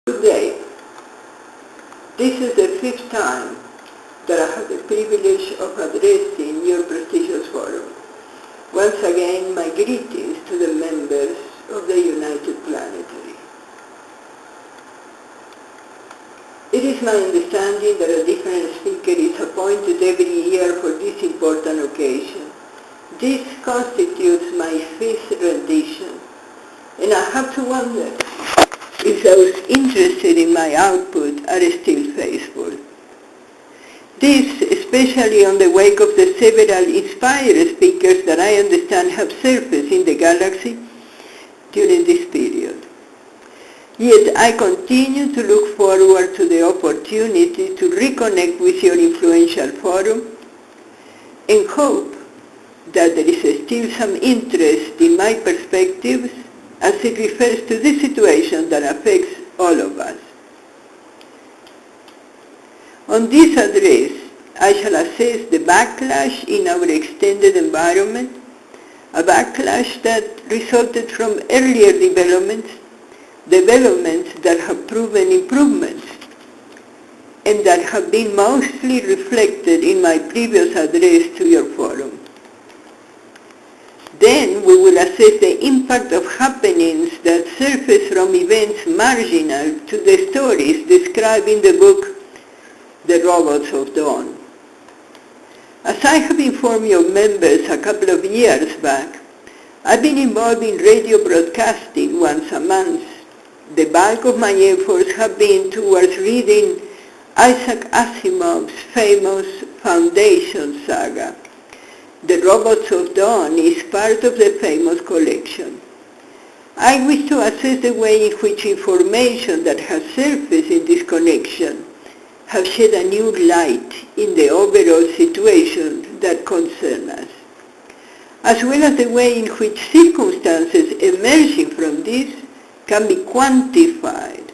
Good day. This is the fifth time that I have the privilege of addressing your prestigious forum. Once again, my greetings to the members of the United Planetary. It is my understanding that a different speaker is appointed every year for this important occasion. This constitutes my fifth rendition, and I have to wonder if those interested in my output are still faithful. This, especially on the wake of the several inspired speakers that I understand have surfaced in the galaxy during this period. Yet I continue to look forward to the opportunity to reconnect with your influential forum and hope that there is still some interest in my perspectives as it refers to this situation that affects all of us. On this address, I shall assess the backlash in our extended environment, a backlash that resulted from earlier developments that have proven improvements, and that have been mostly reflected in my previous address to your forum. Then we will assess the impact of happenings that surface from events marginal to the stories described in the book The Robots of Dawn. As I have informed your members a couple of years back, I've been involved in radio broadcasting once a month. The bulk of my efforts have been towards reading Isaac Asimov's famous Foundation saga. The Robots of Dawn is part of the famous collection. I wish to assess the way in which information that has surfaced in this connection have shed a new light in the overall situation that concerns us, as well as the way in which circumstances emerging from this can be quantified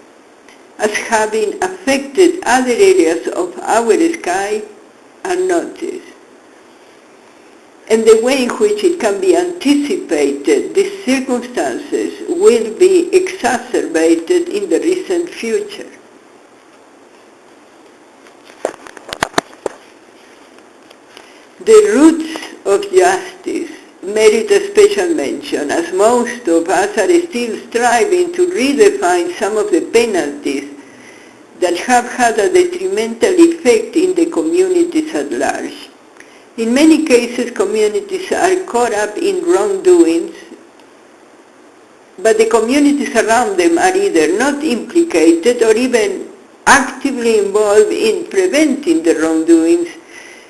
as having affected other areas of our sky unnoticed, and the way in which it can be anticipated these circumstances will be exacerbated in the recent future. The roots of justice merit a special mention, as most of us are still striving to redefine some of the penalties that have had a detrimental effect in the communities at large. In many cases, communities are caught up in wrongdoings, but the communities around them are either not implicated or even actively involved in preventing the wrongdoings,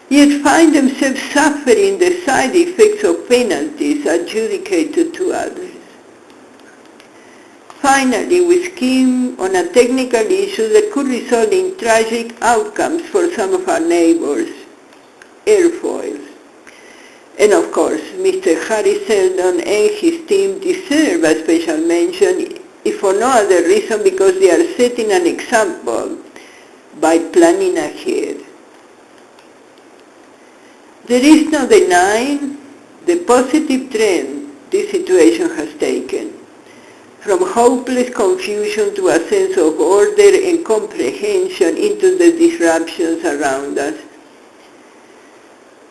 yet find themselves suffering the side effects of penalties adjudicated to others. Finally, we scheme on a technical issue that could result in tragic outcomes for some of our neighbors, airfoils. And of course, Mr. Harry Seldon and his team deserve a special mention, if for no other reason because they are setting an example by planning ahead. There is no denying the positive trend this situation has taken, from hopeless confusion to a sense of order and comprehension into the disruptions around us,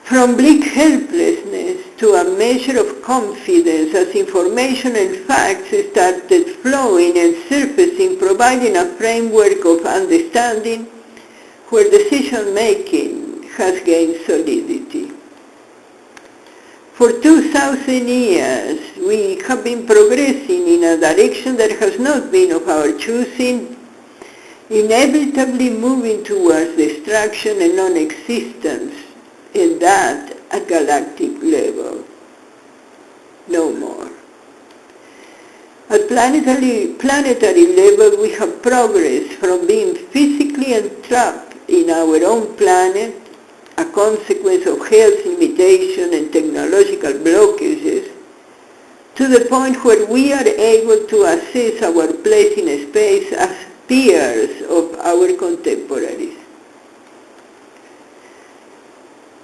from bleak helplessness to a measure of confidence as information and facts started flowing and surfacing, providing a framework of understanding where decision-making has gained solidity. For 2,000 years, we have been progressing in a direction that has not been of our choosing, inevitably moving towards destruction and non-existence, and that at galactic level. No more. At planetary level, we have progressed from being physically entrapped in our own planet, a consequence of health limitation and technological blockages, to the point where we are able to assess our place in space as peers of our contemporaries.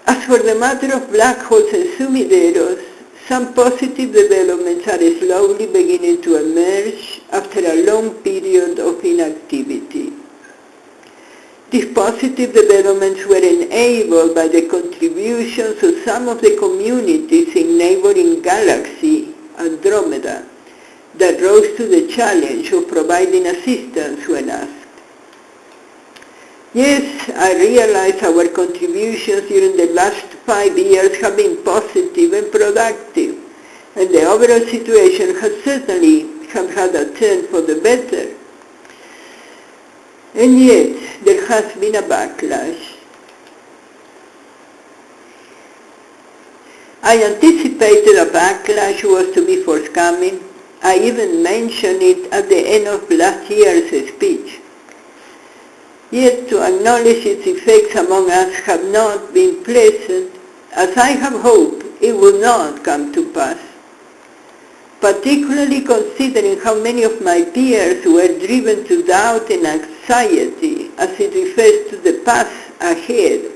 As for the matter of black holes and sumideros, some positive developments are slowly beginning to emerge after a long period of inactivity. These positive developments were enabled by the contributions of some of the communities in neighboring galaxy, Andromeda, that rose to the challenge of providing assistance when asked. Yes, I realize our contributions during the last 5 years have been positive and productive, and the overall situation has certainly had a turn for the better. And yet, there has been a backlash. I anticipated a backlash was to be forthcoming. I even mentioned it at the end of last year's speech. Yet to acknowledge its effects among us have not been pleasant, as I have hoped it will not come to pass, particularly considering how many of my peers were driven to doubt and anxiety as it refers to the path ahead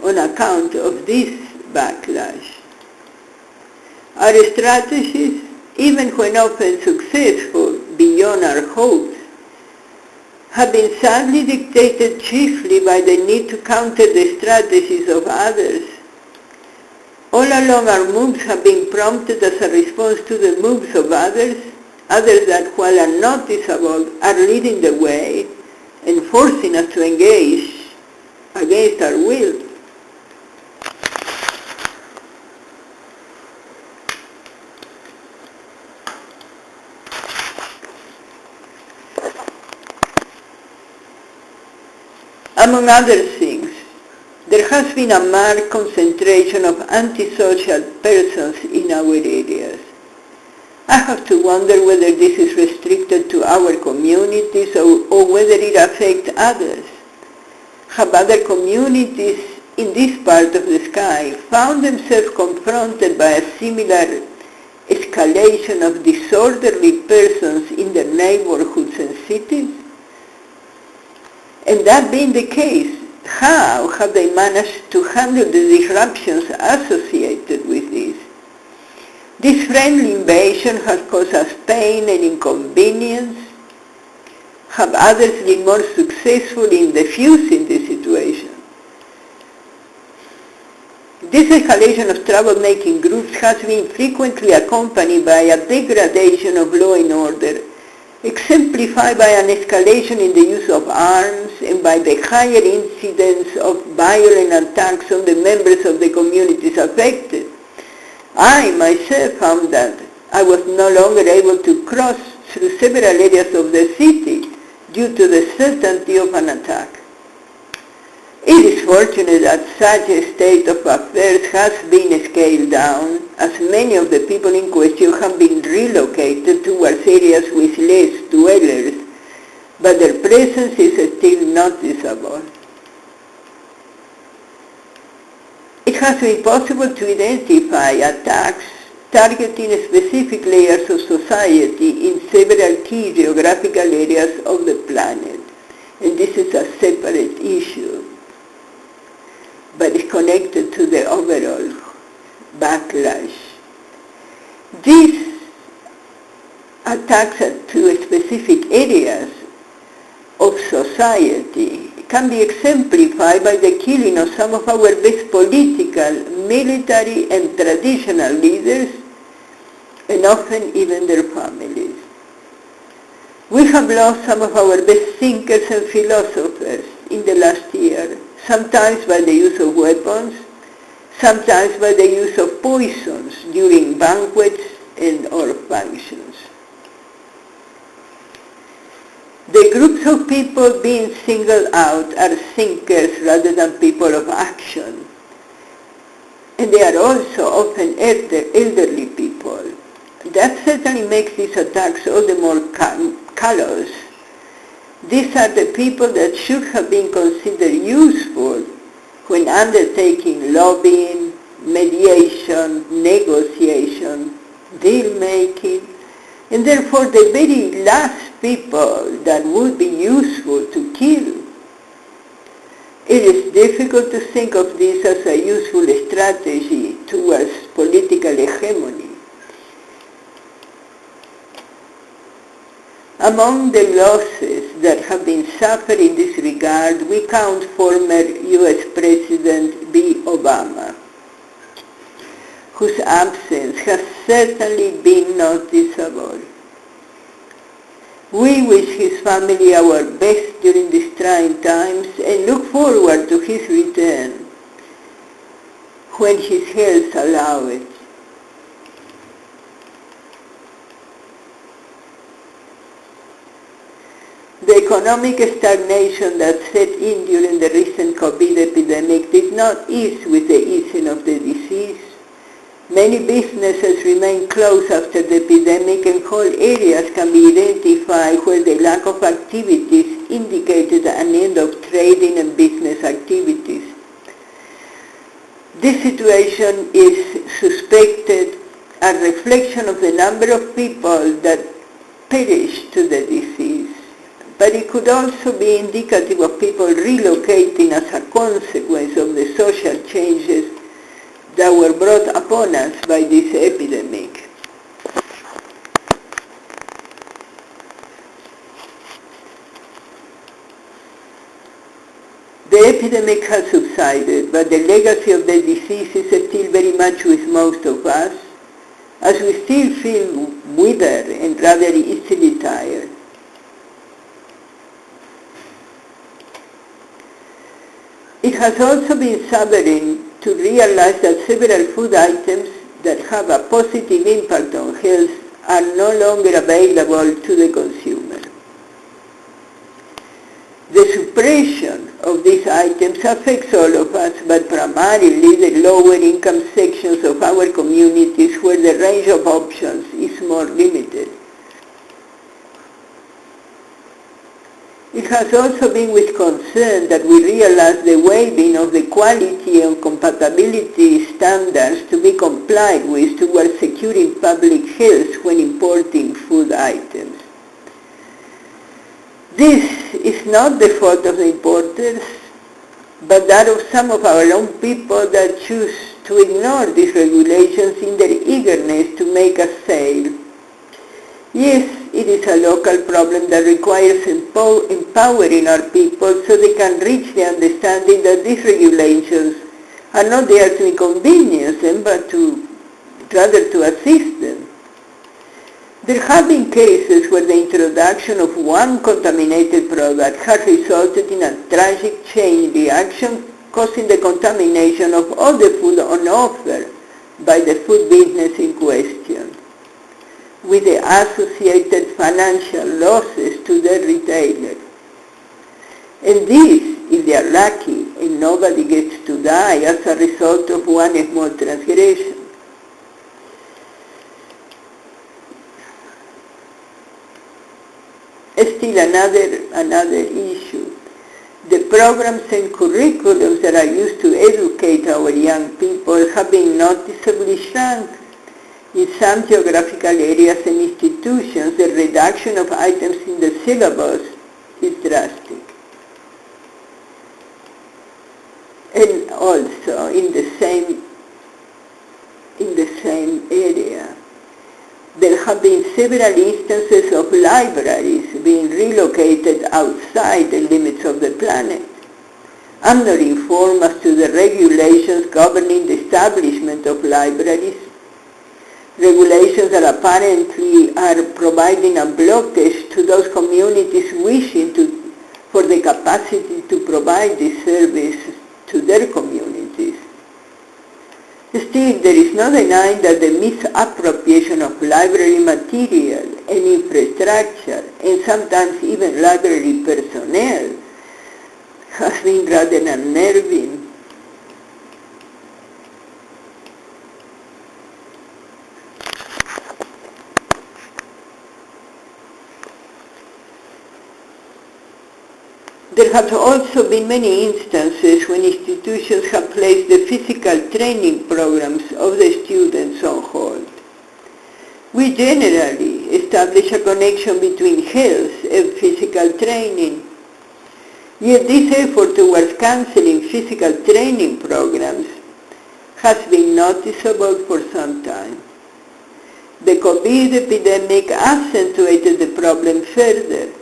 on account of this backlash. Our strategies, even when often successful beyond our hopes, have been sadly dictated chiefly by the need to counter the strategies of others. All along our moves have been prompted as a response to the moves of others that, while unnoticeable, are leading the way and forcing us to engage against our will. Among other things, there has been a marked concentration of antisocial persons in our areas. I have to wonder whether this is restricted to our communities or whether it affects others. Have other communities in this part of the sky found themselves confronted by a similar escalation of disorderly persons in their neighborhoods and cities? And that being the case, how have they managed to handle the disruptions associated with this? This friendly invasion has caused us pain and inconvenience. Have others been more successful in diffusing the situation? This escalation of troublemaking groups has been frequently accompanied by a degradation of law and order, exemplified by an escalation in the use of arms and by the higher incidence of violent attacks on the members of the communities affected. I myself found that I was no longer able to cross through several areas of the city due to the certainty of an attack. It is fortunate that such a state of affairs has been scaled down, as many of the people in question have been relocated towards areas with less dwellers, but their presence is still noticeable. It has been possible to identify attacks targeting specific layers of society in several key geographical areas of the planet, and this is a separate issue, but it's connected to the overall backlash. These attacks to specific areas of society can be exemplified by the killing of some of our best political, military, and traditional leaders, and often even their families. We have lost some of our best thinkers and philosophers in the last year, sometimes by the use of weapons, sometimes by the use of poisons during banquets and or functions. The groups of people being singled out are thinkers rather than people of action. And they are also often elderly people. That certainly makes these attacks all the more callous. These are the people that should have been considered useful when undertaking lobbying, mediation, negotiation, deal-making, and therefore the very last people that would be useful to kill. It is difficult to think of this as a useful strategy towards political hegemony. Among the losses that have been suffered in this regard, we count former U.S. President B. Obama, whose absence has certainly been noticeable. We wish his family our best during these trying times and look forward to his return when his health allows it. The economic stagnation that set in during the recent COVID epidemic did not ease with the easing of the disease. Many businesses remain closed after the epidemic, and whole areas can be identified where the lack of activities indicated an end of trading and business activities. This situation is suspected a reflection of the number of people that perished to the disease. But it could also be indicative of people relocating as a consequence of the social changes that were brought upon us by this epidemic. The epidemic has subsided, but the legacy of the disease is still very much with most of us, as we still feel withered and rather easily tired. It has also been sobering to realize that several food items that have a positive impact on health are no longer available to the consumer. The suppression of these items affects all of us, but primarily the lower income sections of our communities where the range of options is more limited. It has also been with concern that we realize the waiving of the quality and compatibility standards to be complied with towards securing public health when importing food items. This is not the fault of the importers, but that of some of our own people that choose to ignore these regulations in their eagerness to make a sale. Yes, it is a local problem that requires empowering our people so they can reach the understanding that these regulations are not there to inconvenience them, but rather to assist them. There have been cases where the introduction of one contaminated product has resulted in a tragic chain reaction, causing the contamination of all the food on offer by the food business in question, with the associated financial losses to the retailer. And this, if they are lucky and nobody gets to die as a result of one small transgression. Still another issue. The programs and curriculums that are used to educate our young people have been noticeably shrunk. In some geographical areas and institutions, the reduction of items in the syllabus is drastic. And also in the same area, there have been several instances of libraries being relocated outside the limits of the planet. I'm not informed as to the regulations governing the establishment of libraries. Regulations that apparently are providing a blockage to those communities wishing for the capacity to provide this service to their communities. Still, there is no denying that the misappropriation of library material and infrastructure, and sometimes even library personnel, has been rather unnerving. There have also been many instances when institutions have placed the physical training programs of the students on hold. We generally establish a connection between health and physical training. Yet this effort towards cancelling physical training programs has been noticeable for some time. The COVID epidemic accentuated the problem further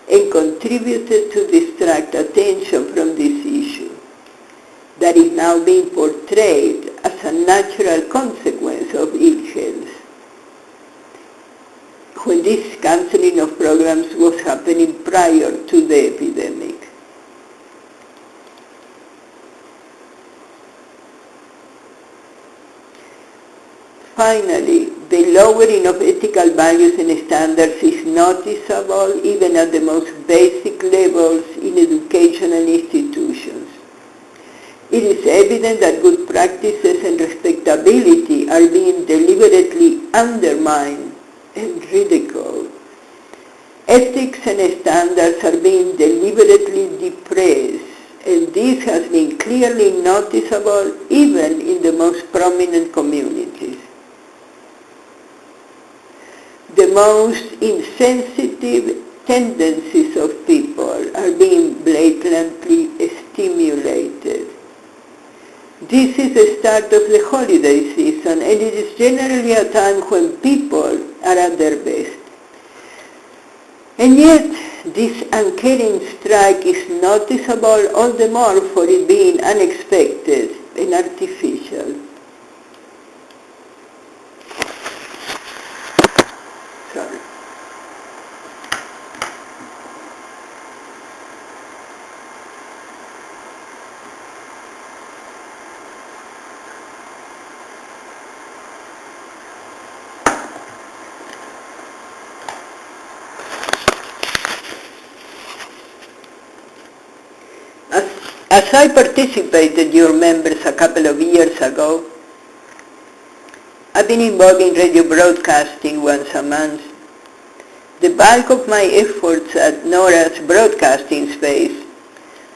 and contributed to distract attention from this issue that is now being portrayed as a natural consequence of ill health, when this cancelling of programs was happening prior to the epidemic. Finally, the lowering of ethical values and standards is noticeable even at the most basic levels in educational institutions. It is evident that good practices and respectability are being deliberately undermined and ridiculed. Ethics and standards are being deliberately depressed, and this has been clearly noticeable even in the most prominent communities. The most insensitive tendencies of people are being blatantly stimulated. This is the start of the holiday season, and it is generally a time when people are at their best. And yet, this uncaring strike is noticeable all the more for it being unexpected and artificial. Sorry. As I participated, you members, a couple of years ago, I've been involved in radio broadcasting once a month. The bulk of my efforts at Nora's broadcasting space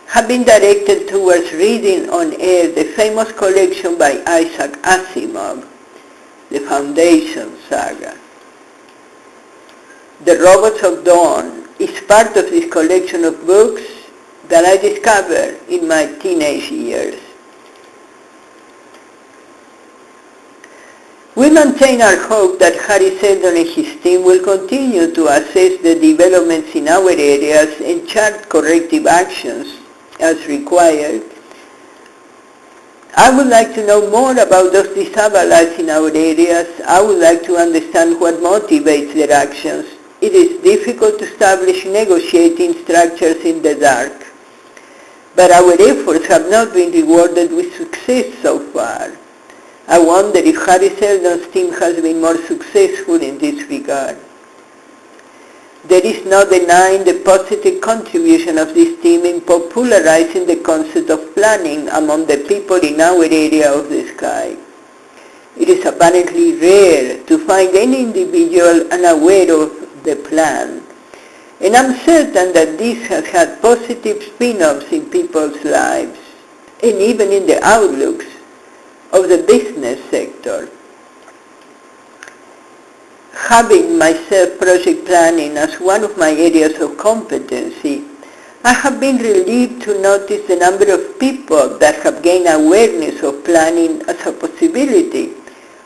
have been directed towards reading on air the famous collection by Isaac Asimov, The Foundation Saga. The Robots of Dawn is part of this collection of books that I discovered in my teenage years. We maintain our hope that Harry Seldon and his team will continue to assess the developments in our areas and chart corrective actions as required. I would like to know more about those disabled in our areas. I would like to understand what motivates their actions. It is difficult to establish negotiating structures in the dark, but our efforts have not been rewarded with success so far. I wonder if Harry Seldon's team has been more successful in this regard. There is no denying the positive contribution of this team in popularizing the concept of planning among the people in our area of the sky. It is apparently rare to find any individual unaware of the plan, and I'm certain that this has had positive spin-offs in people's lives, and even in the outlooks of the business sector. Having myself project planning as one of my areas of competency, I have been relieved to notice the number of people that have gained awareness of planning as a possibility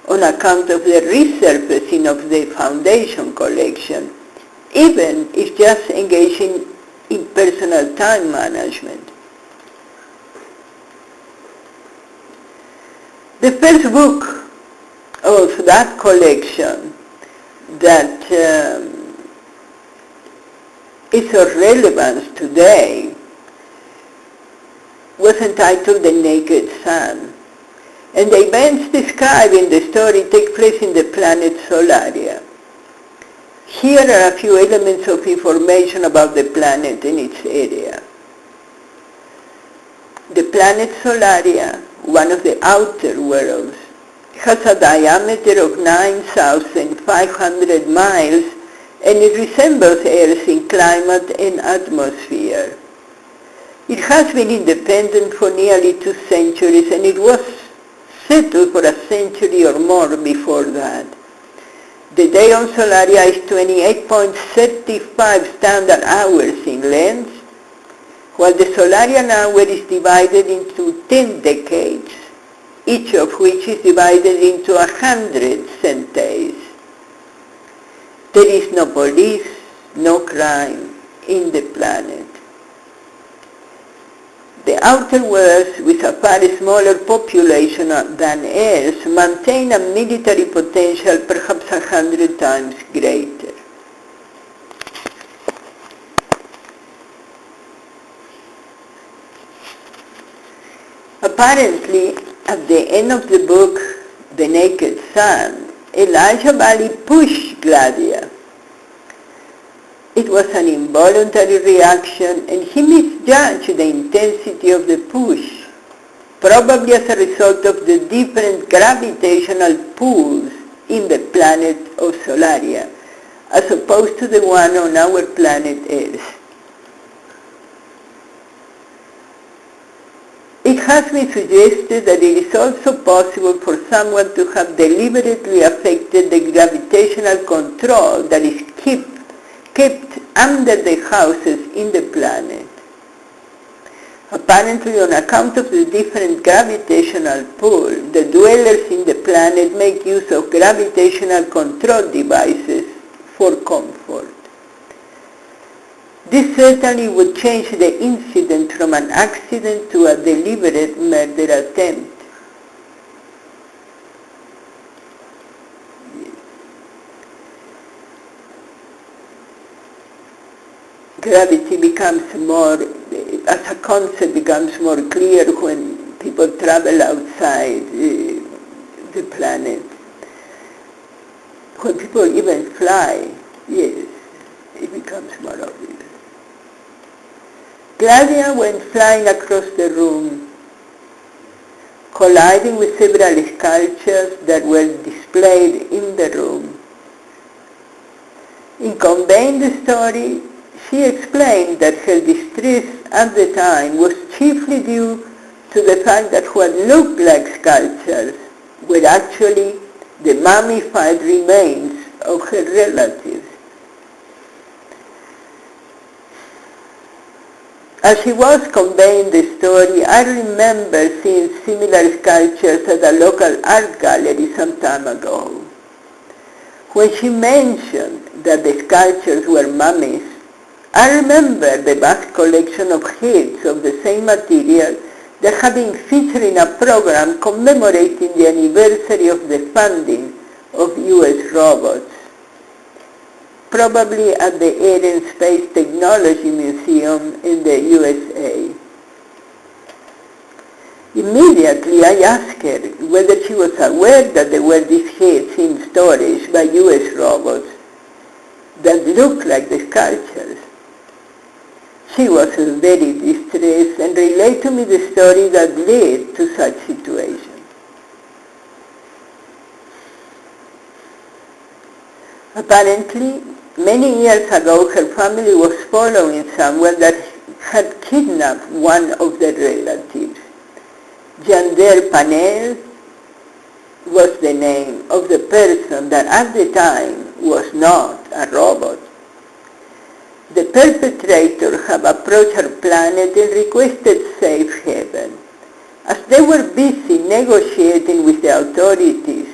on account of the resurfacing of the foundation collection, even if just engaging in personal time management. The first book of that collection that is of relevance today was entitled The Naked Sun, and the events described in the story take place in the planet Solaria. Here are a few elements of information about the planet and its area. The planet Solaria, one of the outer worlds, has a diameter of 9,500 miles, and it resembles Earth in climate and atmosphere. It has been independent for nearly 2 centuries, and it was settled for a century or more before that. The day on Solaria is 28.35 standard hours in length, while the Solarian hour is divided into 10 decades, each of which is divided into 100 centaurs. There is no police, no crime in the planet. The outer worlds, with a far smaller population than Earth, maintain a military potential perhaps 100 times greater. Apparently, at the end of the book, The Naked Sun, Elijah Bali pushed Gladia. It was an involuntary reaction, and he misjudged the intensity of the push, probably as a result of the different gravitational pulls in the planet of Solaria, as opposed to the one on our planet Earth. It has been suggested that it is also possible for someone to have deliberately affected the gravitational control that is kept under the houses in the planet. Apparently, on account of the different gravitational pull, the dwellers in the planet make use of gravitational control devices for comfort. This certainly would change the incident from an accident to a deliberate murder attempt. Gravity becomes more, as a concept, becomes more clear when people travel outside the planet. When people even fly, yes, it becomes more obvious. Gladia went flying across the room, colliding with several sculptures that were displayed in the room. In conveying the story, she explained that her distress at the time was chiefly due to the fact that what looked like sculptures were actually the mummified remains of her relatives. As she was conveying the story, I remember seeing similar sculptures at a local art gallery some time ago. When she mentioned that the sculptures were mummies, I remember the vast collection of heads of the same material that had been featured in a program commemorating the anniversary of the funding of U.S. robots, probably at the Air and Space Technology Museum in the USA. Immediately I asked her whether she was aware that there were these heads in storage by U.S. robots that looked like the sculptures. She was very distressed and relayed to me the story that led to such situation. Apparently, many years ago, her family was following someone that had kidnapped one of their relatives. Jander Panel was the name of the person that at the time was not a robot. The perpetrator had approached her planet and requested safe haven. As they were busy negotiating with the authorities,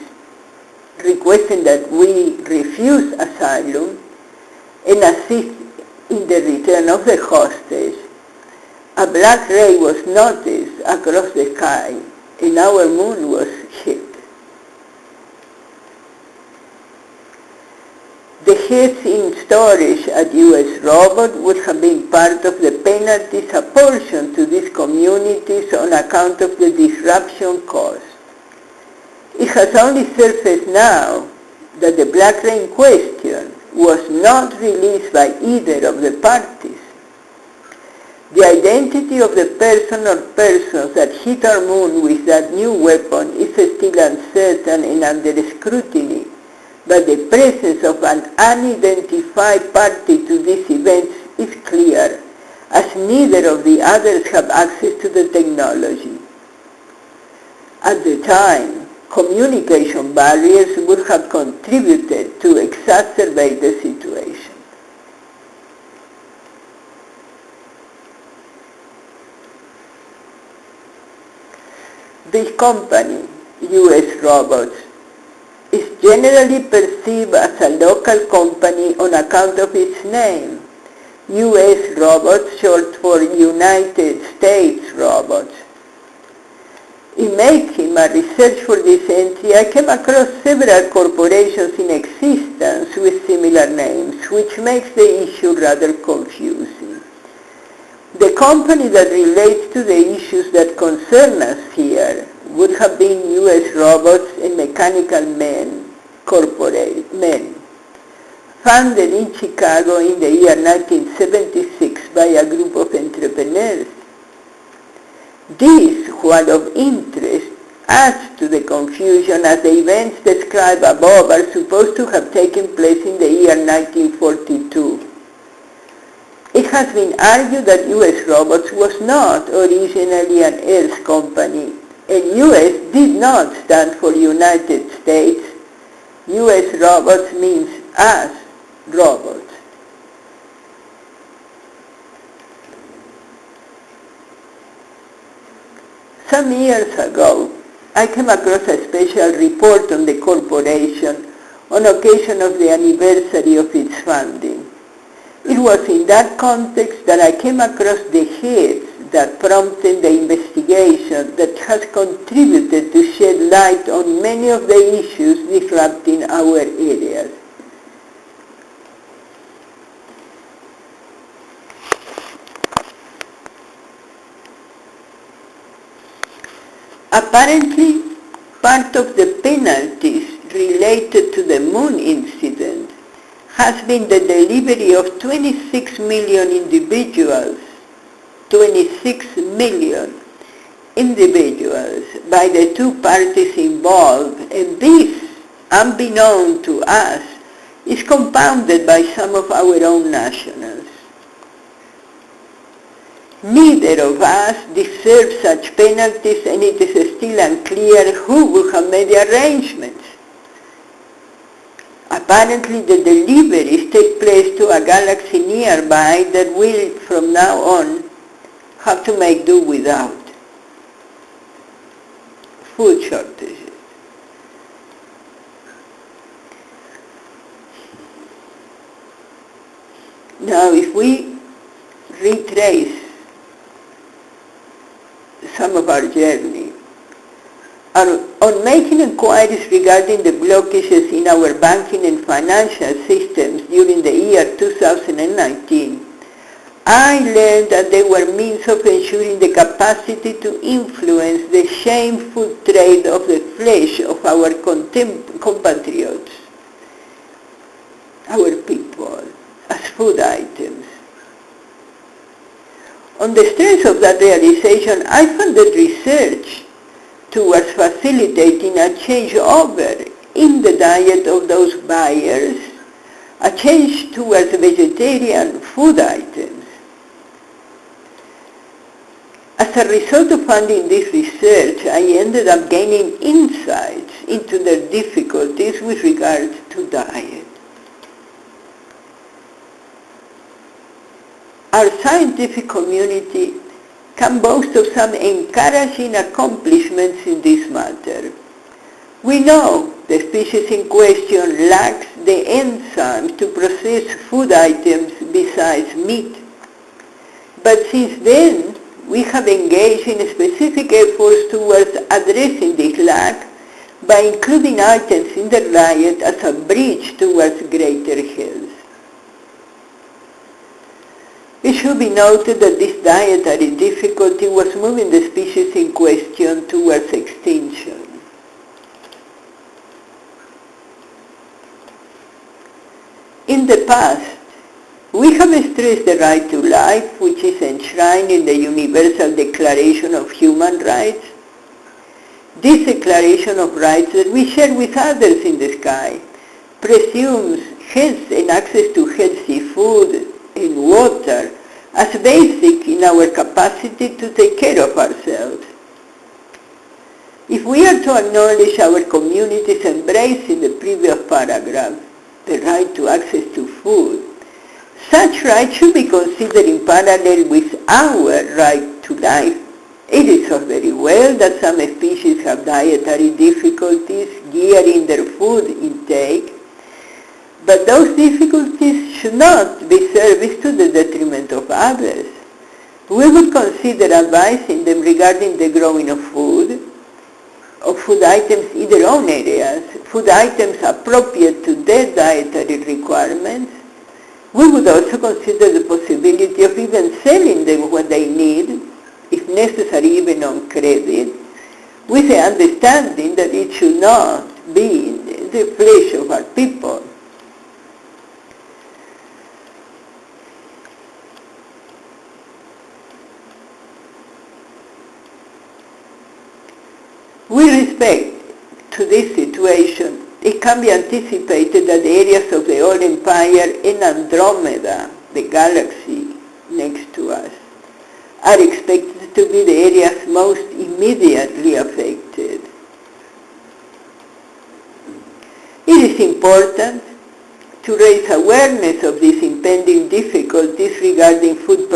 requesting that we refuse asylum and assist in the return of the hostage, a black ray was noticed across the sky and our moon was hit. The heads in storage at U.S. Robot would have been part of the penalties apportioned to these communities on account of the disruption caused. It has only surfaced now that the black rain question was not released by either of the parties. The identity of the person or persons that hit our moon with that new weapon is still uncertain and under scrutiny, but the presence of an unidentified party to these events is clear, as neither of the others have access to the technology. At the time, communication barriers would have contributed to exacerbate the situation. This company, U.S. Robots, is generally perceived as a local company on account of its name, U.S. Robots, short for United States Robots. In making my research for this entry, I came across several corporations in existence with similar names, which makes the issue rather confusing. The company that relates to the issues that concern us here would have been U.S. Robots and Mechanical Men, founded in Chicago in the year 1976 by a group of entrepreneurs. This, while of interest, adds to the confusion as the events described above are supposed to have taken place in the year 1942. It has been argued that U.S. Robots was not originally an Earth company, and U.S. did not stand for United States. U.S. Robots means us, robots. Some years ago, I came across a special report on the corporation on occasion of the anniversary of its founding. It was in that context that I came across the heads that prompted the investigation that has contributed to shed light on many of the issues disrupting our areas. Apparently, part of the penalties related to the moon incident has been the delivery of 26 million individuals, 26 million individuals by the two parties involved, and this, unbeknown to us, is compounded by some of our own nationals. Neither of us deserve such penalties, and it is still unclear who would have made the arrangements. Apparently the deliveries take place to a galaxy nearby that will, from now on, have to make do without food shortages. Now, if we retrace some of our journey, on making inquiries regarding the blockages in our banking and financial systems during the year 2019, I learned that they were means of ensuring the capacity to influence the shameful trade of the flesh of our compatriots, our people, as food items. On the strength of that realization, I funded research towards facilitating a changeover in the diet of those buyers, a change towards vegetarian food items. As a result of funding this research, I ended up gaining insights into their difficulties with regard to diet. Our scientific community can boast of some encouraging accomplishments in this matter. We know the species in question lacks the enzymes to process food items besides meat. But since then, we have engaged in specific efforts towards addressing this lack by including items in the diet as a bridge towards greater health. It should be noted that this dietary difficulty was moving the species in question towards extinction. In the past, we have stressed the right to life, which is enshrined in the Universal Declaration of Human Rights. This declaration of rights that we share with others in the sky presumes health and access to healthy food and water as basic in our capacity to take care of ourselves. If we are to acknowledge our community's embrace in the previous paragraph, the right to access to food, such rights should be considered in parallel with our right to life. It is all very well that some species have dietary difficulties gearing their food intake, but those difficulties should not be service to the detriment of others. We would consider advising them regarding the growing of food items in their own areas, food items appropriate to their dietary requirements. We would also consider the possibility of even selling them what they need, if necessary even on credit, with the understanding that it should not be the flesh of our people. With respect to this situation, it can be anticipated that the areas of the Old Empire and Andromeda, the galaxy next to us, are expected to be the areas most immediately affected. It is important to raise awareness of these impending difficulties regarding food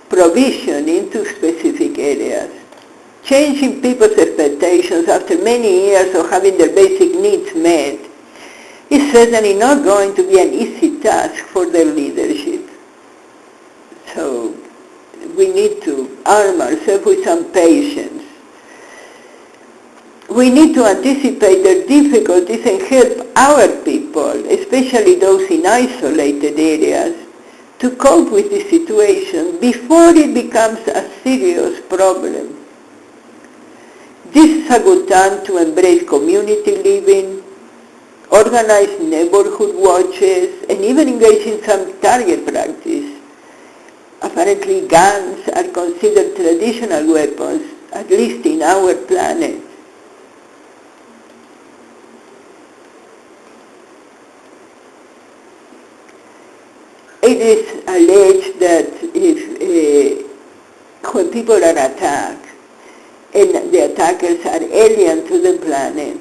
provision into specific areas. Changing people's expectations after many years of having their basic needs met is certainly not going to be an easy task for their leadership. So we need to arm ourselves with some patience. We need to anticipate their difficulties and help our people, especially those in isolated areas, to cope with the situation before it becomes a serious problem. This is a good time to embrace community living, organize neighborhood watches, and even engage in some target practice. Apparently guns are considered traditional weapons, at least in our planet. It is alleged that when people are attacked, and the attackers are alien to the planet,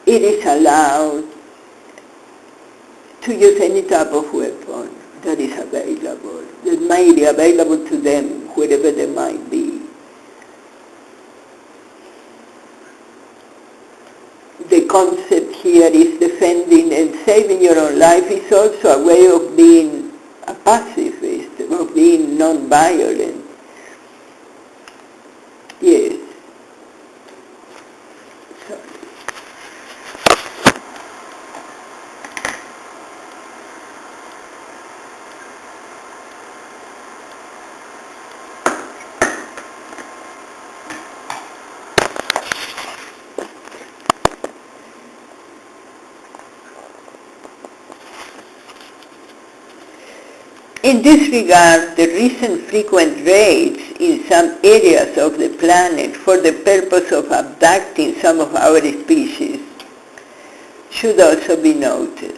it is allowed to use any type of weapon that is available, that might be available to them wherever they might be. The concept here is defending and saving your own life is also a way of being a pacifist, of being non-violent. Yes. In this regard, the recent frequent raids in some areas of the planet for the purpose of abducting some of our species should also be noted.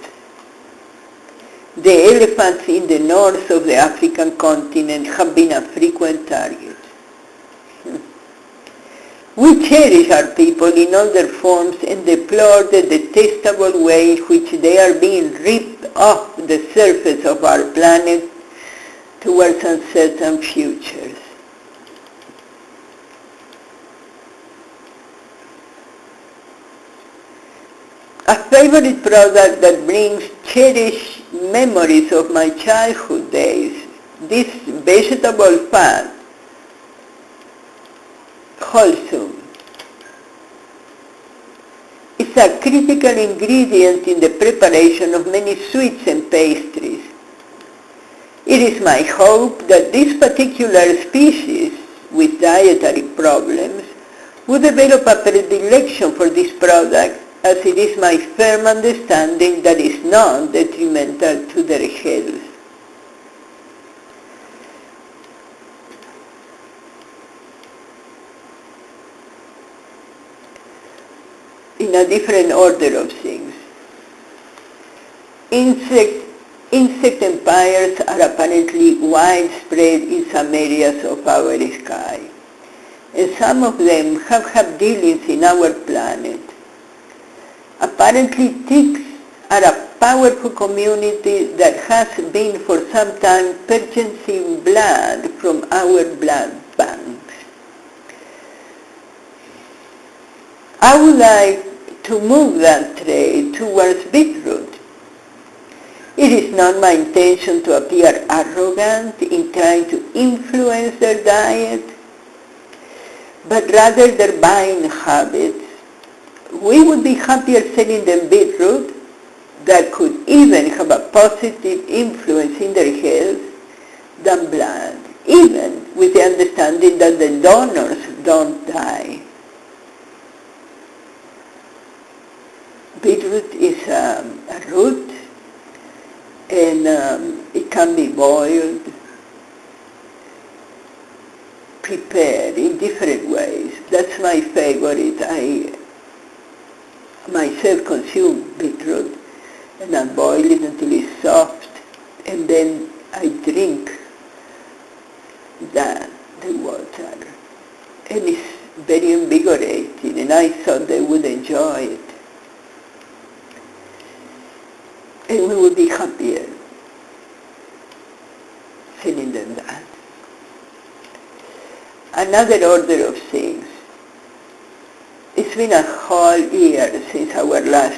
The elephants in the north of the African continent have been a frequent target. We cherish our people in all their forms and deplore the detestable way in which they are being ripped off the surface of our planet towards uncertain futures. A favorite product that brings cherished memories of my childhood days, this vegetable fat, wholesome. It's a critical ingredient in the preparation of many sweets and pastries. It is my hope that this particular species with dietary problems would develop a predilection for this product, as it is my firm understanding that it is not detrimental to their health. In a different order of things, insect empires are apparently widespread in some areas of our sky, and some of them have had dealings in our planet. Apparently ticks are a powerful community that has been for some time purchasing blood from our blood banks. I would like to move that trade towards beetroot. It is not my intention to appear arrogant in trying to influence their diet, but rather their buying habits. We would be happier selling them beetroot that could even have a positive influence in their health than blood, even with the understanding that the donors don't die. Beetroot is a root, and it can be boiled, prepared in different ways. That's my favorite. I myself consume beetroot, and I boil it until it's soft, and then I drink the water. And it's very invigorating, and I thought they would enjoy it. And we would be happier selling them that. Another order of things. It's been a whole year since our last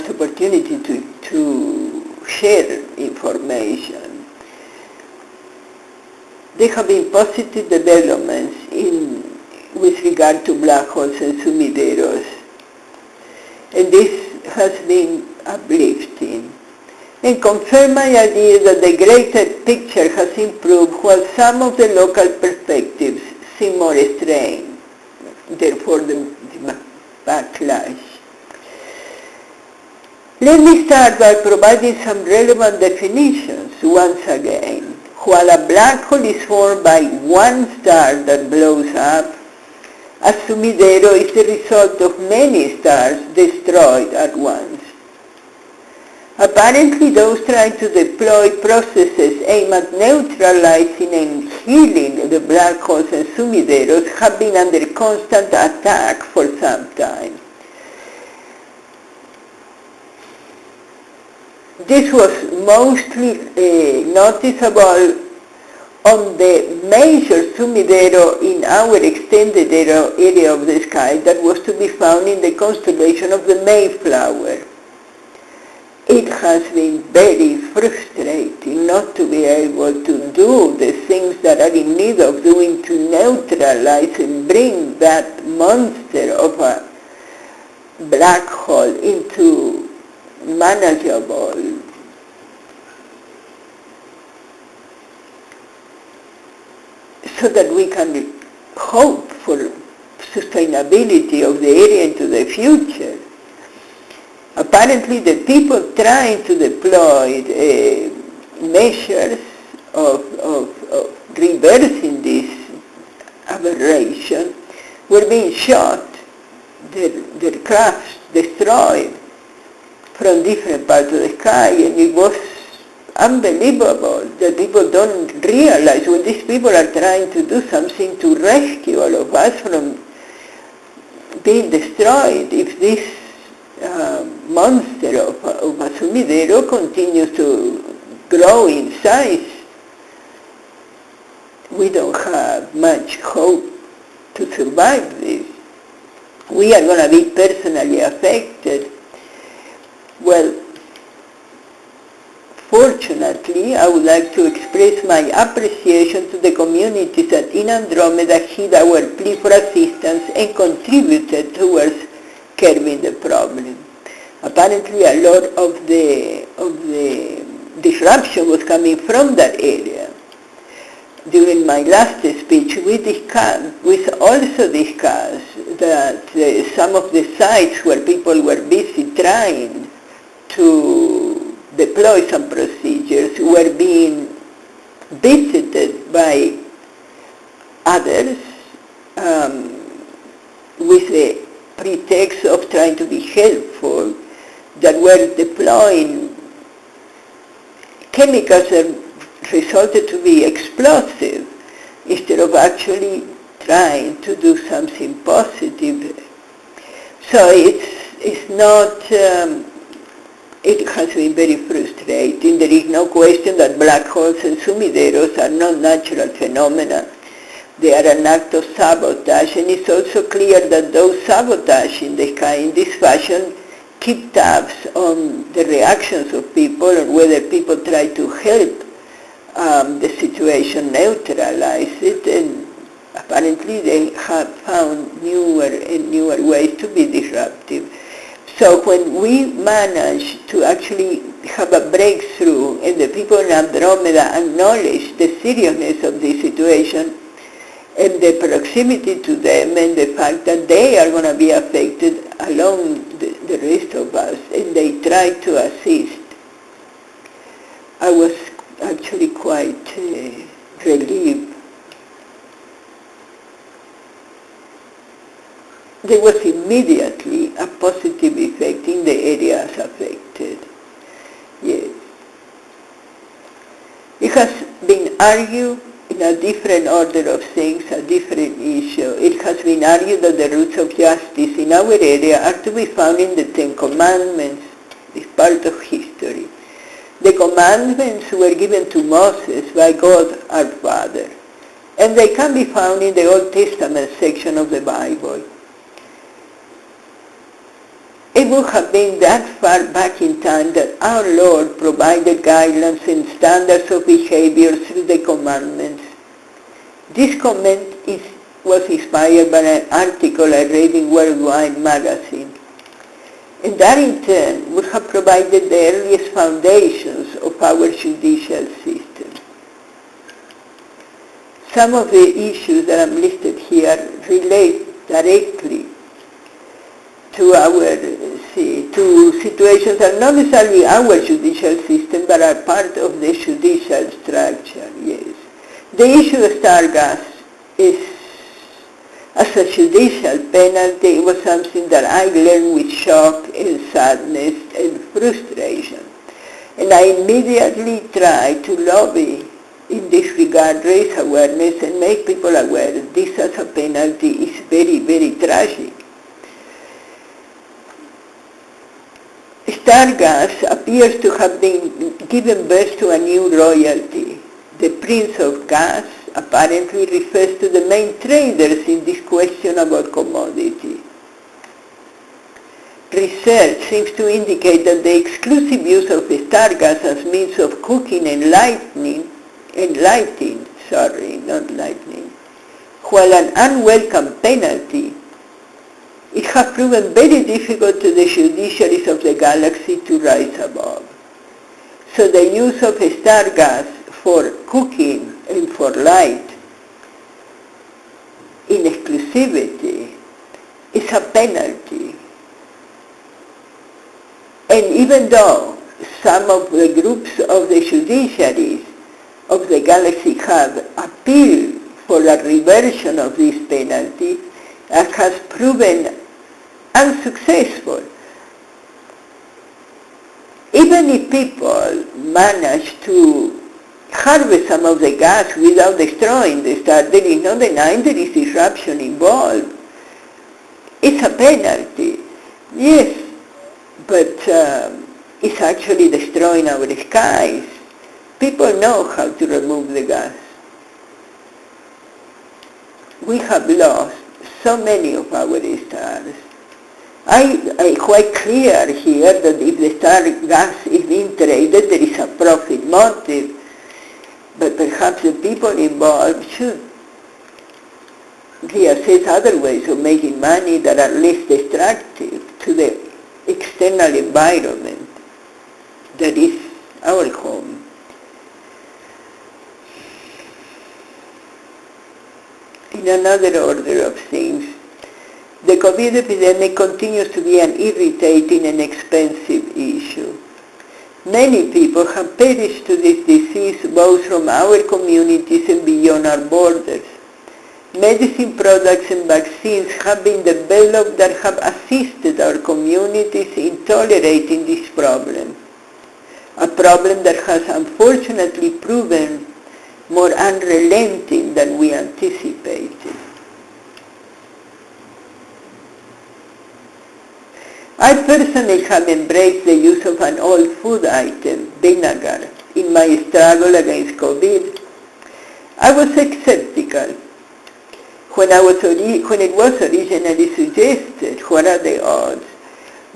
opportunity to share information. There have been positive developments with regard to black holes and sumideros, and this has been uplifting and confirmed my idea that the greater picture has improved while some of the local perspectives seem more strained, therefore the backlash. Let me start by providing some relevant definitions once again. While a black hole is formed by one star that blows up, a sumidero is the result of many stars destroyed at once. Apparently those trying to deploy processes aimed at neutralizing and healing the black holes and sumideros have been under constant attack for some time. This was mostly noticeable on the major sumidero in our extended area of the sky that was to be found in the constellation of the Mayflower. It has been very frustrating not to be able to do the things that are in need of doing to neutralize and bring that monster of a black hole into manageable so that we can hope for sustainability of the area into the future. Apparently the people trying to deploy measures of reversing this aberration were being shot, their crafts destroyed from different parts of the sky, and it was unbelievable that people don't realize when these people are trying to do something to rescue all of us from being destroyed. If this monster of a sumidero continues to grow in size, we don't have much hope to survive this. We are going to be personally affected. Well, I would like to express my appreciation to the communities that in Andromeda heed our plea for assistance and contributed towards curbing the problem. Apparently a lot of the disruption was coming from that area. During my last speech, we also discussed that some of the sites where people were busy trying to deploy some procedures were being visited by others with the pretext of trying to be helpful, that were deploying chemicals that resulted to be explosive instead of actually trying to do something positive. So it's not, it has been very frustrating. There is no question that black holes and sumideros are not natural phenomena. They are an act of sabotage, and it's also clear that those sabotaging the sky in this fashion keep tabs on the reactions of people and whether people try to help the situation, neutralize it, and apparently they have found newer and newer ways to be disruptive. So when we manage to actually have a breakthrough and the people in Andromeda acknowledge the seriousness of the situation and the proximity to them and the fact that they are going to be affected along the rest of us, and they try to assist, I was actually quite relieved. There was immediately a positive effect in the areas affected. Yes. It has been argued in a different order of things, a different issue. It has been argued that the roots of justice in our area are to be found in the Ten Commandments. It's part of history. The commandments were given to Moses by God our Father, and they can be found in the Old Testament section of the Bible. It would have been that far back in time that our Lord provided guidelines and standards of behavior through the commandments. This comment was inspired by an article I read in Worldwide magazine. And that in turn would have provided the earliest foundations of our judicial system. Some of the issues that I'm listed here relate directly to to situations that are not necessarily our judicial system, but are part of the judicial structure, yes. The issue of star gas is, as a judicial penalty, it was something that I learned with shock and sadness and frustration. And I immediately tried to lobby in this regard, raise awareness, and make people aware that this as a penalty is very, very tragic. Star gas appears to have been given birth to a new royalty. The Prince of Gas apparently refers to the main traders in this questionable commodity. Research seems to indicate that the exclusive use of star gas as means of cooking and lighting, while an unwelcome penalty, it has proven very difficult to the judiciaries of the galaxy to rise above. So the use of star gas for cooking and for light in exclusivity is a penalty. And even though some of the groups of the judiciaries of the galaxy have appealed for a reversion of this penalty, it has proven unsuccessful. Even if people manage to harvest some of the gas without destroying the star, there is no denying there is disruption involved. It's a penalty, yes, but it's actually destroying our skies. People know how to remove the gas. We have lost so many of our stars. I quite clear here that if the star gas is being traded, there is a profit motive. But perhaps the people involved should reassess other ways of making money that are less destructive to the external environment that is our home. In another order of things, the COVID epidemic continues to be an irritating and expensive issue. Many people have perished to this disease both from our communities and beyond our borders. Medicine products and vaccines have been developed that have assisted our communities in tolerating this problem, a problem that has unfortunately proven more unrelenting than we anticipated. I personally have embraced the use of an old food item, vinegar, in my struggle against COVID. I was skeptical when it was originally suggested, what are the odds?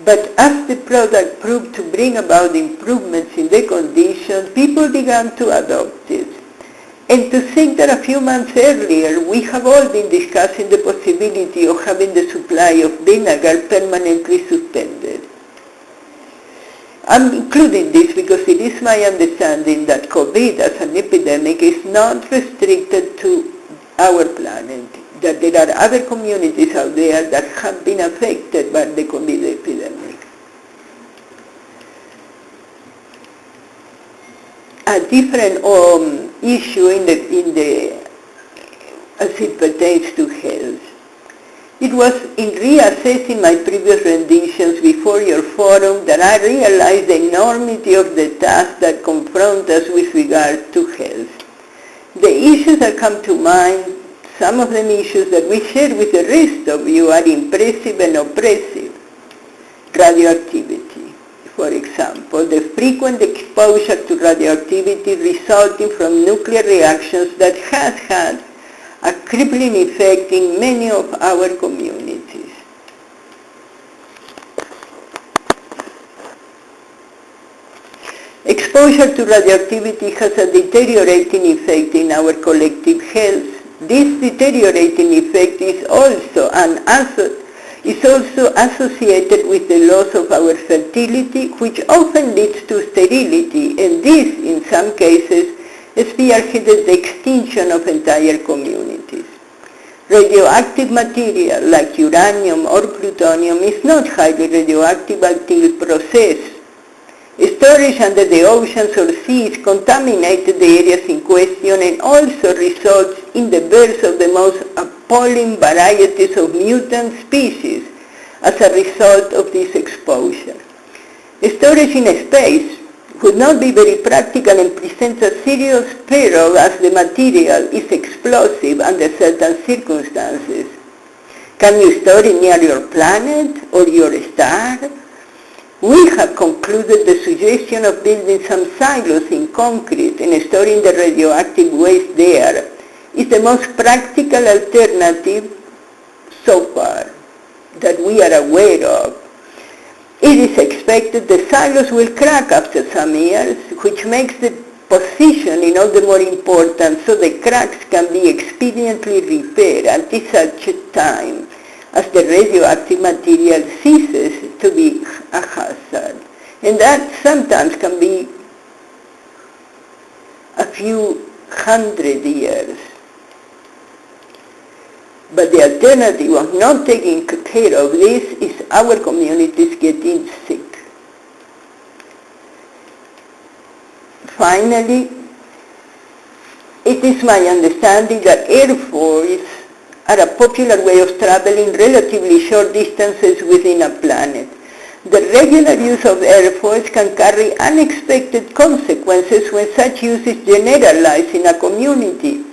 But as the product proved to bring about improvements in the condition, people began to adopt it. And to think that a few months earlier, we have all been discussing the possibility of having the supply of vinegar permanently suspended. I'm including this because it is my understanding that COVID as an epidemic is not restricted to our planet, that there are other communities out there that have been affected by the COVID epidemic. A different issue as it pertains to health. It was in reassessing my previous renditions before your forum that I realized the enormity of the task that confront us with regard to health. The issues that come to mind, some of them issues that we share with the rest of you, are impressive and oppressive. Radioactivity, for example, the frequent exposure to radioactivity resulting from nuclear reactions that has had a crippling effect in many of our communities. Exposure to radioactivity has a deteriorating effect in our collective health. This deteriorating effect is also associated with the loss of our fertility, which often leads to sterility, and this, in some cases, spearheaded the extinction of entire communities. Radioactive material like uranium or plutonium is not highly radioactive until processed. Storage under the oceans or seas contaminated the areas in question and also results in the birth of the most appalling varieties of mutant species as a result of this exposure. Storage in space would not be very practical and presents a serious peril as the material is explosive under certain circumstances. Can you store it near your planet or your star? We have concluded the suggestion of building some silos in concrete and storing the radioactive waste there is the most practical alternative so far that we are aware of. It is expected the silos will crack after some years, which makes the positioning all the more important so the cracks can be expediently repaired until such a time as the radioactive material ceases to be a hazard. And that sometimes can be a few hundred years. But the alternative of not taking care of this is our communities getting sick. Finally, it is my understanding that airfoils are a popular way of traveling relatively short distances within a planet. The regular use of airfoils can carry unexpected consequences when such use is generalized in a community.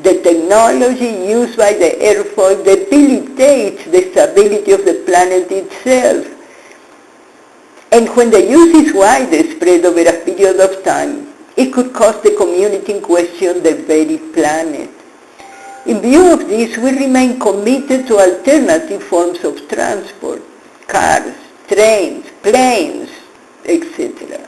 The technology used by the airfoil debilitates the stability of the planet itself. And when the use is widespread over a period of time, it could cost the community in question the very planet. In view of this, we remain committed to alternative forms of transport, cars, trains, planes, etc.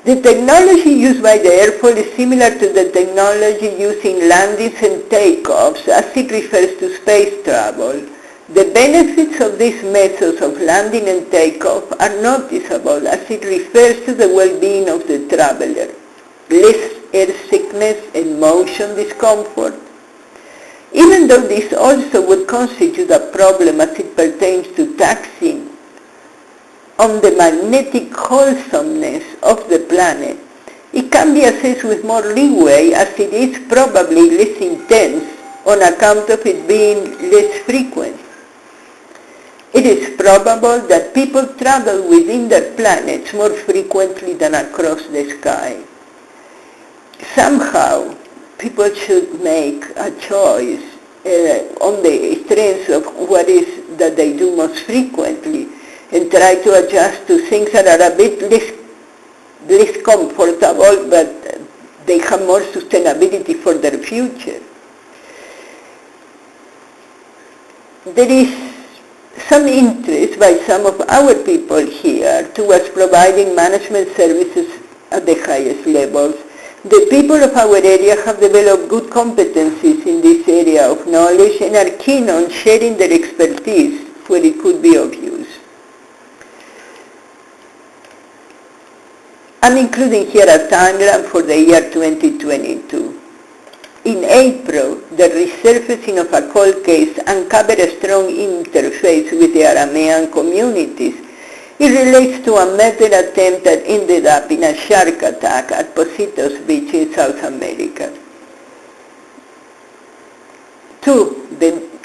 The technology used by the Air Force is similar to the technology used in landings and takeoffs as it refers to space travel. The benefits of these methods of landing and takeoff are noticeable as it refers to the well-being of the traveler. Less air sickness and motion discomfort. Even though this also would constitute a problem as it pertains to taxing on the magnetic wholesomeness of the planet, it can be assessed with more leeway as it is probably less intense on account of it being less frequent. It is probable that people travel within their planets more frequently than across the sky. Somehow, people should make a choice on the strength of what is that they do most frequently and try to adjust to things that are a bit less comfortable, but they have more sustainability for their future. There is some interest by some of our people here towards providing management services at the highest levels. The people of our area have developed good competencies in this area of knowledge and are keen on sharing their expertise where it could be of use. I'm including here a timeline for the year 2022. In April, the resurfacing of a cold case uncovered a strong interface with the Aramean communities. It relates to a murder attempt that ended up in a shark attack at Positos Beach in South America.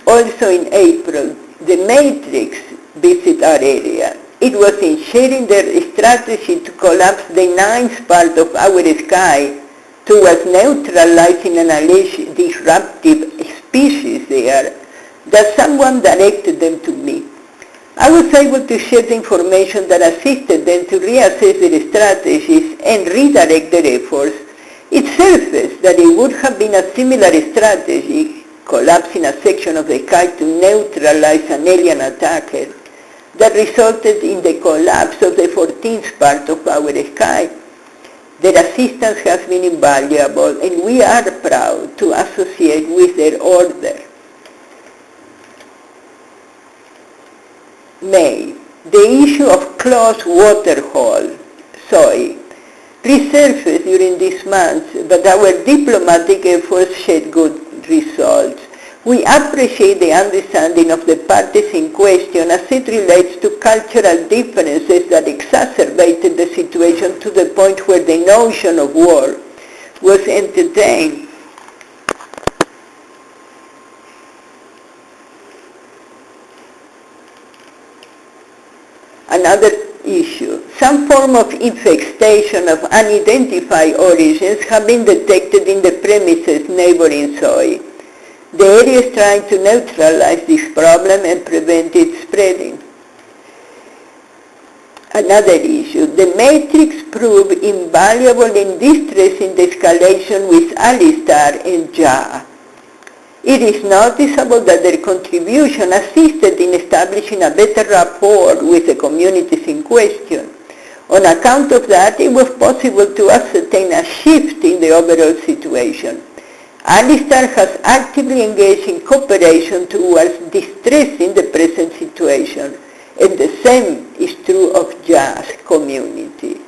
Also in April, the Matrix visited our area. It was in sharing their strategy to collapse the ninth part of our sky towards neutralizing an alleged disruptive species there that someone directed them to me. I was able to share the information that assisted them to reassess their strategies and redirect their efforts. It surfaced that it would have been a similar strategy, collapsing a section of the sky to neutralize an alien attacker, that resulted in the collapse of the 14th part of our sky. Their assistance has been invaluable, and we are proud to associate with their order. May. The issue of closed waterhole, SOI, resurfaced during this month, but our diplomatic efforts shed good results. We appreciate the understanding of the parties in question as it relates to cultural differences that exacerbated the situation to the point where the notion of war was entertained. Another issue. Some form of infestation of unidentified origins have been detected in the premises neighboring SOI. The area is trying to neutralize this problem and prevent it spreading. Another issue. The Matrix proved invaluable in distressing the escalation with Alistar and Ja. It is noticeable that their contribution assisted in establishing a better rapport with the communities in question. On account of that, it was possible to ascertain a shift in the overall situation. Alistar has actively engaged in cooperation towards distressing the present situation, and the same is true of Ja's community.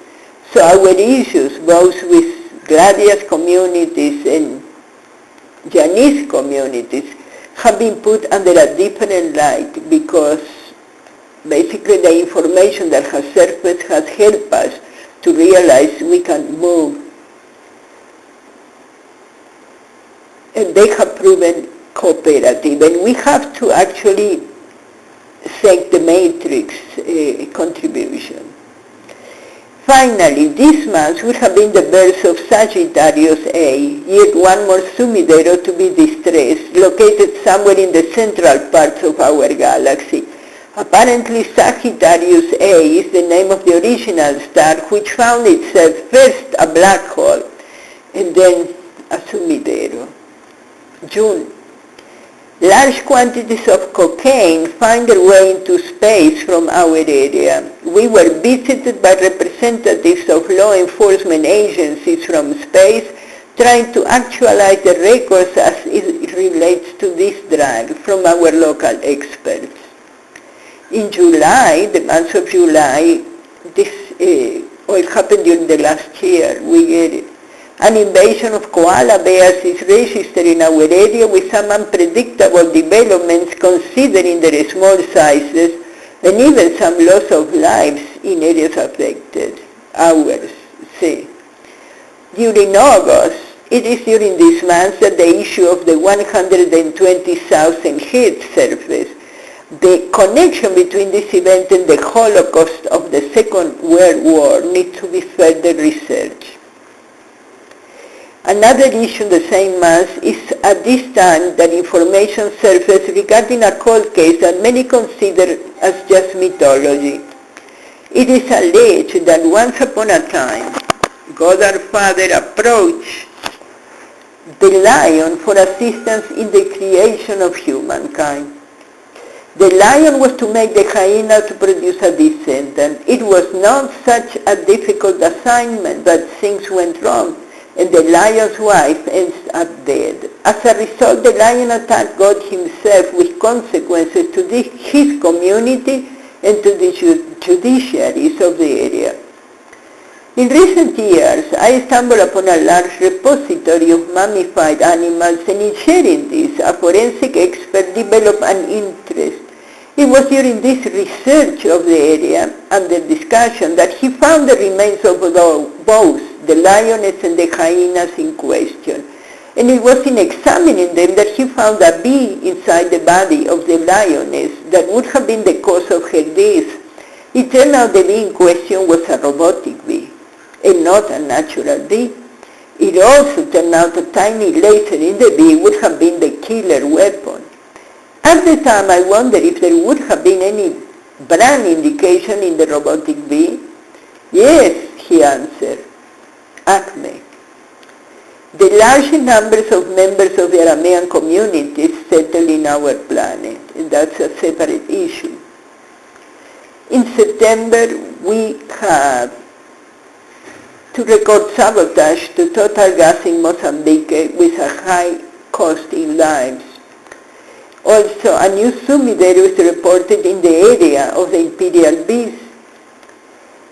So our issues, both with Gladia's communities and Janese communities, have been put under a different light because basically the information that has surfaced has helped us to realize we can move. And they have proven cooperative, and we have to actually thank the Matrix contribution. Finally, this month would have been the birth of Sagittarius A, yet one more sumidero to be distressed, located somewhere in the central parts of our galaxy. Apparently, Sagittarius A is the name of the original star, which found itself first a black hole and then a sumidero. June. Large quantities of cocaine find their way into space from our area. We were visited by representatives representatives of law enforcement agencies from space trying to actualize the records as it relates to this drug from our local experts. In July, the month of July, it happened during the last year, we get it. An invasion of koala bears is registered in our area with some unpredictable developments considering their small sizes and even some loss of lives in areas affected. Ours, see. During August, it is during this month that the issue of the 120,000 head surface. The connection between this event and the Holocaust of the Second World War needs to be further researched. Another issue the same month is at this time that information surfaced regarding a cold case that many consider as just mythology. It is alleged that once upon a time, God our Father approached the lion for assistance in the creation of humankind. The lion was to make the hyena to produce a descendant. It was not such a difficult assignment, but things went wrong, and the lion's wife ends up dead. As a result, the lion attacked God himself with consequences to his community and to the judiciaries of the area. In recent years, I stumbled upon a large repository of mummified animals, and in sharing this, a forensic expert developed an interest. It was during this research of the area, under discussion, that he found the remains of both the lioness and the hyenas in question. And it was in examining them that he found a bee inside the body of the lioness that would have been the cause of her death. It turned out the bee in question was a robotic bee, and not a natural bee. It also turned out a tiny laser in the bee would have been the killer weapon. At the time, I wondered if there would have been any brand indication in the robotic bee. Yes, he answered, Acme. The large numbers of members of the Aramean communities settled in our planet, and that's a separate issue. In September, we have to record sabotage to total gas in Mozambique with a high cost in lives. Also, a new sumidero is reported in the area of the imperial bees.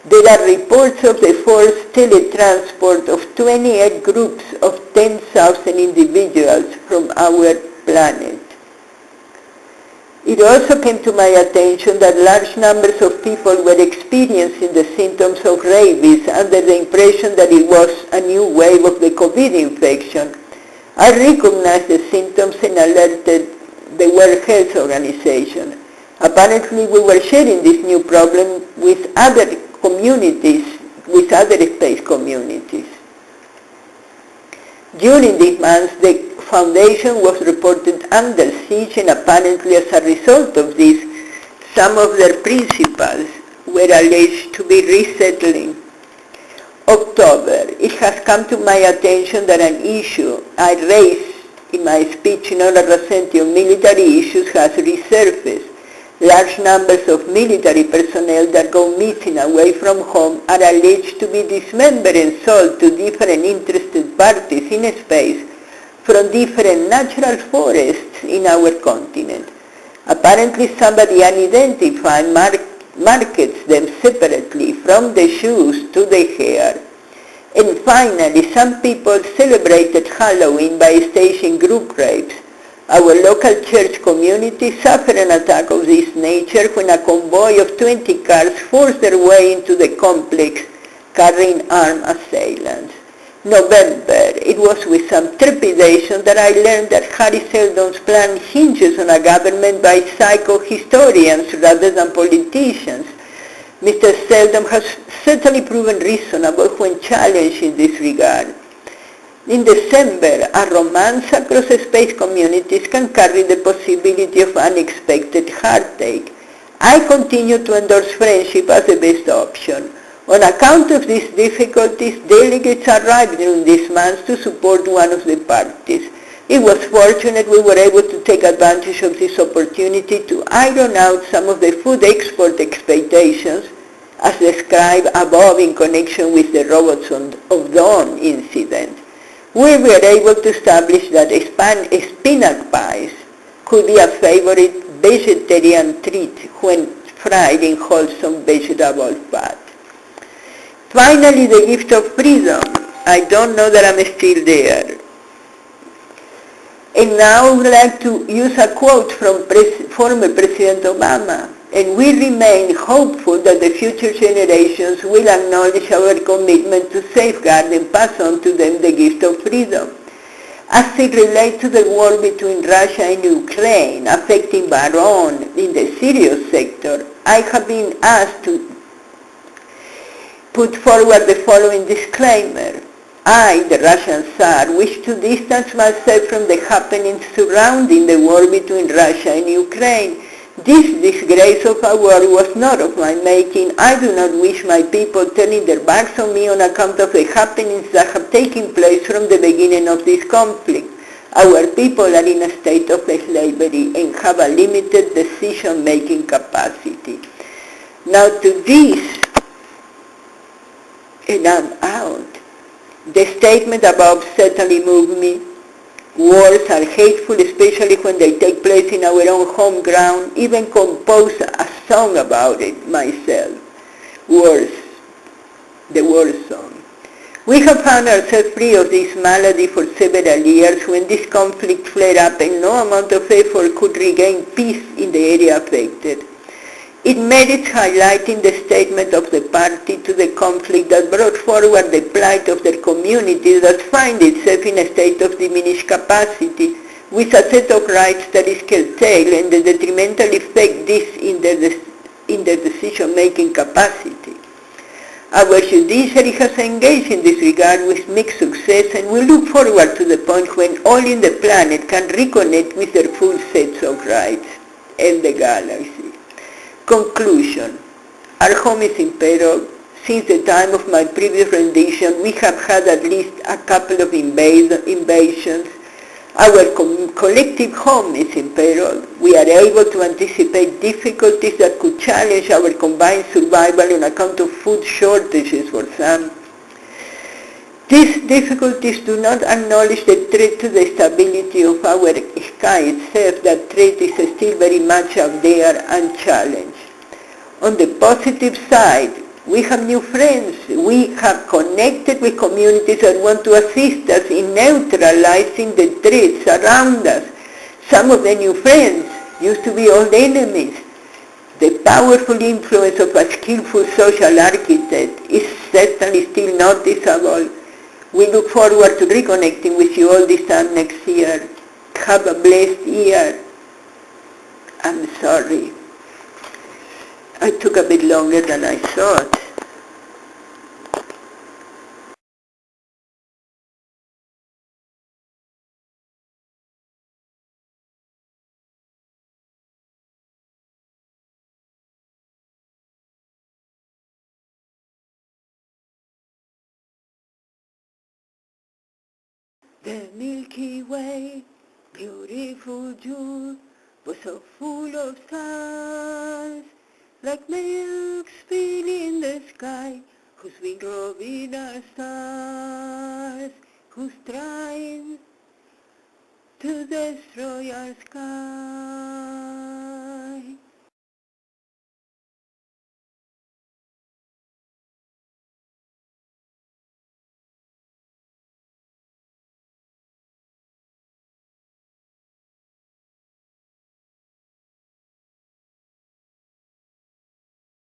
There are reports of the forced teletransport of 28 groups of 10,000 individuals from our planet. It also came to my attention that large numbers of people were experiencing the symptoms of rabies under the impression that it was a new wave of the COVID infection. I recognized the symptoms and alerted the World Health Organization. Apparently we were sharing this new problem with other communities, with other space communities. During this month, the foundation was reported under siege, and apparently as a result of this, some of their principals were alleged to be resettling. October, it has come to my attention that an issue I raised in my speech in Nora, Rasenti on military issues has resurfaced. Large numbers of military personnel that go missing away from home are alleged to be dismembered and sold to different interested parties in space from different natural forests in our continent. Apparently somebody unidentified markets them separately from the shoes to the hair. And finally, some people celebrated Halloween by staging group rapes. Our local church community suffered an attack of this nature when a convoy of 20 cars forced their way into the complex carrying armed assailants. November, it was with some trepidation that I learned that Harry Seldon's plan hinges on a government by psychohistorians rather than politicians. Mr. Seldon has certainly proven reasonable when challenged in this regard. In December, a romance across space communities can carry the possibility of unexpected heartache. I continue to endorse friendship as the best option. On account of these difficulties, delegates arrived during this month to support one of the parties. It was fortunate we were able to take advantage of this opportunity to iron out some of the food export expectations as described above in connection with the Robots of Dawn incident. We were able to establish that spinach pies could be a favorite vegetarian treat when fried in wholesome vegetable fat. Finally, the gift of freedom. I don't know that I'm still there. And now I would like to use a quote from former President Obama. And we remain hopeful that the future generations will acknowledge our commitment to safeguard and pass on to them the gift of freedom. As it relates to the war between Russia and Ukraine affecting Bahrain in the Syrian sector, I have been asked to put forward the following disclaimer. I, the Russian Tsar, wish to distance myself from the happenings surrounding the war between Russia and Ukraine. This disgrace of a war was not of my making. I do not wish my people turning their backs on me on account of the happenings that have taken place from the beginning of this conflict. Our people are in a state of slavery and have a limited decision-making capacity. Now to this, and I'm out. The statement above certainly moved me. Wars are hateful, especially when they take place in our own home ground. Even composed a song about it myself. Wars, the war song. We have found ourselves free of this malady for several years when this conflict flared up and no amount of effort could regain peace in the area affected. It merits highlighting the statement of the party to the conflict that brought forward the plight of their community that finds itself in a state of diminished capacity, with a set of rights that is curtailed and the detrimental effect this in their decision-making capacity. Our judiciary has engaged in this regard with mixed success, and we look forward to the point when all in the planet can reconnect with their full sets of rights and the galaxy. Conclusion. Our home is in peril. Since the time of my previous rendition, we have had at least a couple of invasions. Our collective home is in peril. We are able to anticipate difficulties that could challenge our combined survival on account of food shortages for some. These difficulties do not acknowledge the threat to the stability of our sky itself. That threat is still very much out there unchallenged. On the positive side, we have new friends. We have connected with communities that want to assist us in neutralizing the threats around us. Some of the new friends used to be old enemies. The powerful influence of a skillful social architect is certainly still noticeable. We look forward to reconnecting with you all this time next year. Have a blessed year. I'm sorry. I took a bit longer than I thought. The Milky Way, beautiful jewel, was so full of stars, like milk spin in the sky, whose wings roving are stars, whose trying to destroy our sky.